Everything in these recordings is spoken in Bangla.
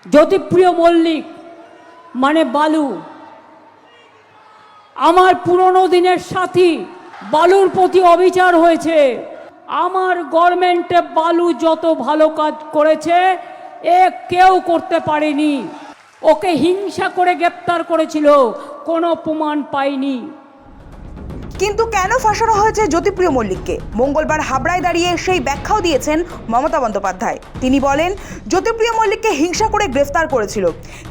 জ্যোতিপ্রিয় মল্লিক মানে বালু আমার পুরনো দিনের সাথী। বালুর প্রতি অবিচার হয়েছে। আমার গভর্নমেন্টে বালু যত ভালো কাজ করেছে এ কেউ করতে পারেনি। ওকে হিংসা করে গ্রেপ্তার করেছিল, কোনো প্রমাণ পাইনি। কিন্তু কেন ফাঁসানো হয়েছে জ্যোতিপ্রিয় মল্লিককে? মঙ্গলবার হাবড়ায় দাঁড়িয়ে সেই ব্যাখ্যাও দিয়েছেন মমতা বন্দ্যোপাধ্যায়। তিনি বলেন, জ্যোতিপ্রিয় মল্লিককে হিংসা করে গ্রেফতার করেছিল,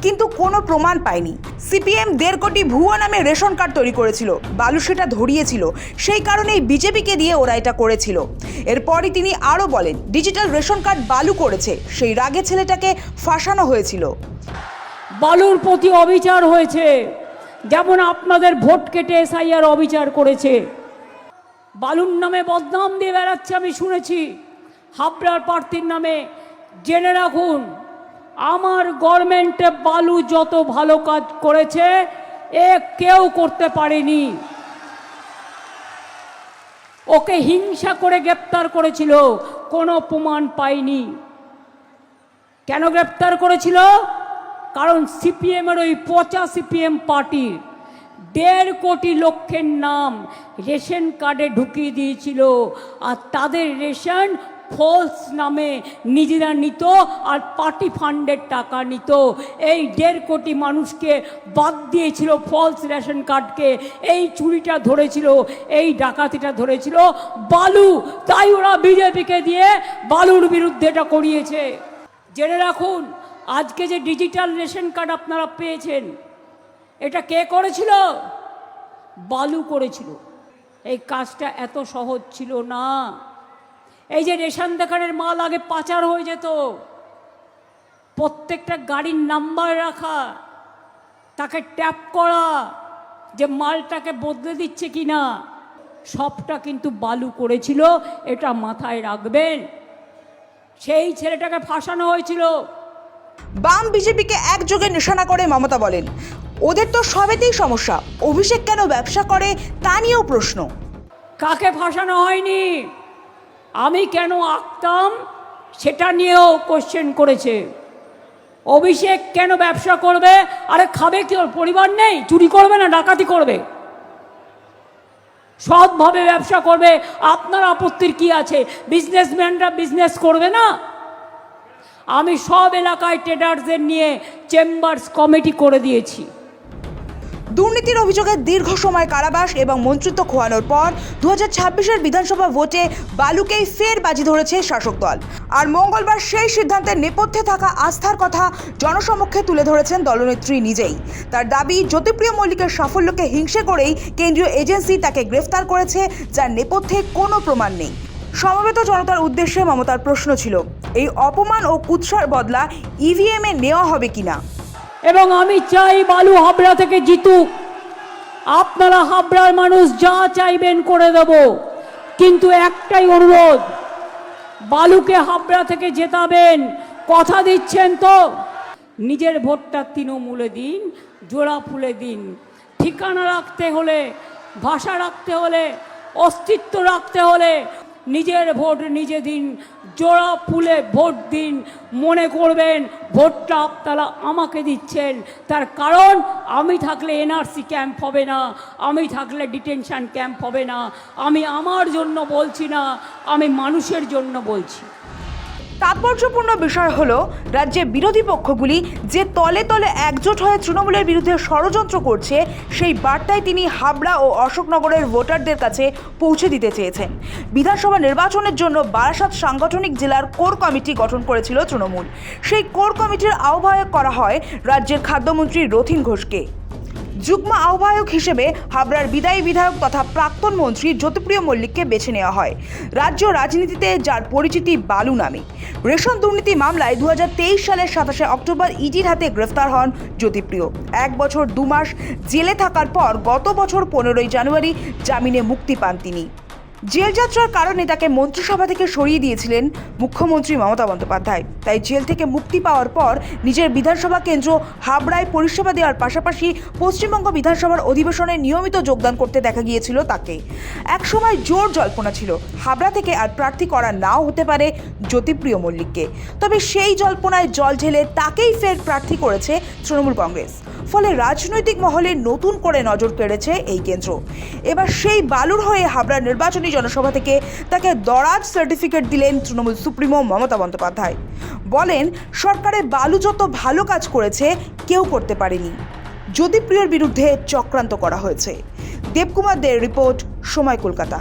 কিন্তু কোনো প্রমাণ পায়নি। সিপিএম 1.5 কোটি ভুয়া নামে রেশন কার্ড তৈরি করেছিল, বালু সেটা ধরিয়েছিল, সেই কারণেই বিজেপিকে দিয়ে ওরা এটা করেছিল। এরপরই তিনি আরও বলেন, ডিজিটাল রেশন কার্ড বালু করেছে, সেই রাগে ছেলেটাকে ফাঁসানো হয়েছিল। বালুর প্রতি অবিচার হয়েছে, যেমন আপনাদের ভোট কেটে এসআইআর অবিচার করেছে। বালুর নামে বদনাম দিয়ে বেড়াচ্ছে, আমি শুনেছি হাবড়ার প্রার্থীর নামে। জেনে রাখুন, আমার গভর্নমেন্টে বালু যত ভালো কাজ করেছে এ কেউ করতে পারেনি। ওকে হিংসা করে গ্রেপ্তার করেছিল, কোনো প্রমাণ পাইনি। কেন গ্রেপ্তার করেছিল? কারণ সিপিএমের ওই পচা সিপিএম পার্টির 1.5 কোটি লোকের নাম রেশন কার্ডে ঢুকিয়ে দিয়েছিল, আর তাদের রেশন ফলস নামে নিজেরা নিত আর পার্টি ফান্ডের টাকা নিত। এই 1.5 কোটি মানুষকে বাদ দিয়েছিল ফলস রেশন কার্ডকে। এই চুরিটা ধরেছিল, এই ডাকাতিটা ধরেছিল বালু। তাই ওরা বিজেপিকে দিয়ে বালুর বিরুদ্ধে এটা করিয়েছে। জেনে রাখুন, আজকে যে ডিজিটাল রেশন কার্ড আপনারা পেয়েছেন, এটা কে করেছিল? বালু করেছিল। এই কাজটা এত সহজ ছিল না। এই যে রেশন দোকানের মাল আগে পাচার হয়ে যেত, প্রত্যেকটা গাড়ির নাম্বার রাখা, তাকে ট্যাপ করা যে মালটাকে বদলে দিচ্ছে কিনা, সবটা কিন্তু বালু করেছিল। এটা মাথায় রাখবেন। সেই ছেলেটাকে ফাঁসানো হয়েছিল। বাম বিজেপিকে একযোগে নিশানা করে মমতা বলেন, ওদের তো সবেতেই সমস্যা, অভিষেক কেন ব্যবসা করে তা নিয়েও প্রশ্ন। কাকে ফাঁসানো হয়নি, আমি কেন আঁকতাম সেটা নিয়েও কোশ্চেন করেছে। অভিষেক কেন ব্যবসা করবে? আরে খাবে কি? ওর পরিবার নেই? চুরি করবে না ডাকাতি করবে? সৎভাবে ব্যবসা করবে। আপনার আপত্তির কি আছে? বিজনেসম্যানরা বিজনেস করবে না? আমি সব এলাকায় ট্রেডার্সদের নিয়ে চেম্বার্স কমিটি করে দিয়েছি। দুর্নীতির অভিযোগে দীর্ঘ সময় কারাবাস এবং মন্ত্রিত্ব খোয়ানোর পর 2026-এর বিধানসভা ভোটে বালুকেই ফের বাজি ধরেছে শাসক দল। আর মঙ্গলবার সেই সিদ্ধান্তের নেপথ্যে থাকা আস্থার কথা জনসমক্ষে তুলে ধরেছেন দলনেত্রী নিজেই। তার দাবি, জ্যোতিপ্রিয় মল্লিকের সাফল্যকে হিংসে করেই কেন্দ্রীয় এজেন্সি তাকে গ্রেফতার করেছে, যার নেপথ্যে কোনো প্রমাণ নেই। সমবেত জনতার উদ্দেশ্যে মমতার প্রশ্ন ছিল, এই অপমান ও কুৎসার বদলা ইভিএমে নেওয়া হবে কিনা। এবং আমি চাই বালু হাবড়া থেকে জিতুক। আপনারা হাবড়ার মানুষ যা চাইবেন করে দেব, কিন্তু একটাই অনুরোধ, বালুকে হাবড়া থেকে জেতাবেন। কথা দিচ্ছেন তো? নিজের ভোটটা তৃণমূলে দিন, জোড়া ফুলে দিন। ঠিকানা রাখতে হলে, ভাষা রাখতে হলে, অস্তিত্ব রাখতে হলে নিজের ভোট নিজে দিন, জোড়া ফুলে ভোট দিন। মনে করবেন ভোটটা আপনারা আমাকে দিচ্ছেন, তার কারণ আমি থাকলে এনআরসি ক্যাম্প হবে না, আমি থাকলে ডিটেনশন ক্যাম্প হবে না। আমি আমার জন্য বলছি না, আমি মানুষের জন্য বলছি। তাৎপর্যপূর্ণ বিষয় হলো, রাজ্যে বিরোধী পক্ষগুলি যে তলে তলে একজোট হয়ে তৃণমূলের বিরুদ্ধে ষড়যন্ত্র করছে, সেই বার্তায় তিনি হাবড়া ও অশোকনগরের ভোটারদের কাছে পৌঁছে দিতে চেয়েছেন। বিধানসভা নির্বাচনের জন্য বারাসাত সাংগঠনিক জেলার কোর কমিটি গঠন করেছিল তৃণমূল। সেই কোর কমিটির আহ্বায়ক করা হয় রাজ্যের খাদ্যমন্ত্রী রথীন ঘোষকে। যুগ্ম আহ্বায়ক হিসেবে হাবড়ার বিদায়ী বিধায়ক তথা প্রাক্তন মন্ত্রী জ্যোতিপ্রিয় মল্লিককে বেছে নেওয়া হয়। রাজ্য রাজনীতিতে যার পরিচিতি বালু নামে। রেশন দুর্নীতি মামলায় 2023 সালের 27শে অক্টোবর ইডির হাতে গ্রেফতার হন জ্যোতিপ্রিয়। 1 বছর 2 মাস জেলে থাকার পর গত বছর 15ই জানুয়ারি জামিনে মুক্তি পান তিনি। জেল যাত্রার কারণে তাকে মন্ত্রিসভা থেকে সরিয়ে দিয়েছিলেন মুখ্যমন্ত্রী মমতা বন্দ্যোপাধ্যায়। তাই জেল থেকে মুক্তি পাওয়ার পর নিজের বিধানসভা কেন্দ্র হাবড়ায় পরিষেবা দেওয়ার পাশাপাশি পশ্চিমবঙ্গ বিধানসভার অধিবেশনে নিয়মিত যোগদান করতে দেখা গিয়েছিল তাকে। একসময় জোর জল্পনা ছিল হাবড়া থেকে আর প্রার্থী করা নাও হতে পারে জ্যোতিপ্রিয় মল্লিককে। তবে সেই জল্পনায় জল ঢেলে তাকেই ফের প্রার্থী করেছে তৃণমূল কংগ্রেস। ফলে রাজনৈতিক মহলে নতুন করে নজর কেড়েছে এই কেন্দ্র। এবার সেই বালুর হয়ে হাবড়া নির্বাচনী জনসভা থেকে তাকে দরাজ সার্টিফিকেট দিলেন তৃণমূল সুপ্রিমো মমতা বন্দ্যোপাধ্যায়। বলেন, সরকারে বালু যত ভালো কাজ করেছে কেউ করতে পারেনি। জ্যোতিপ্রিয়র বিরুদ্ধে চক্রান্ত করা হয়েছে। দেবকুমার দের রিপোর্ট, সময় কলকাতা।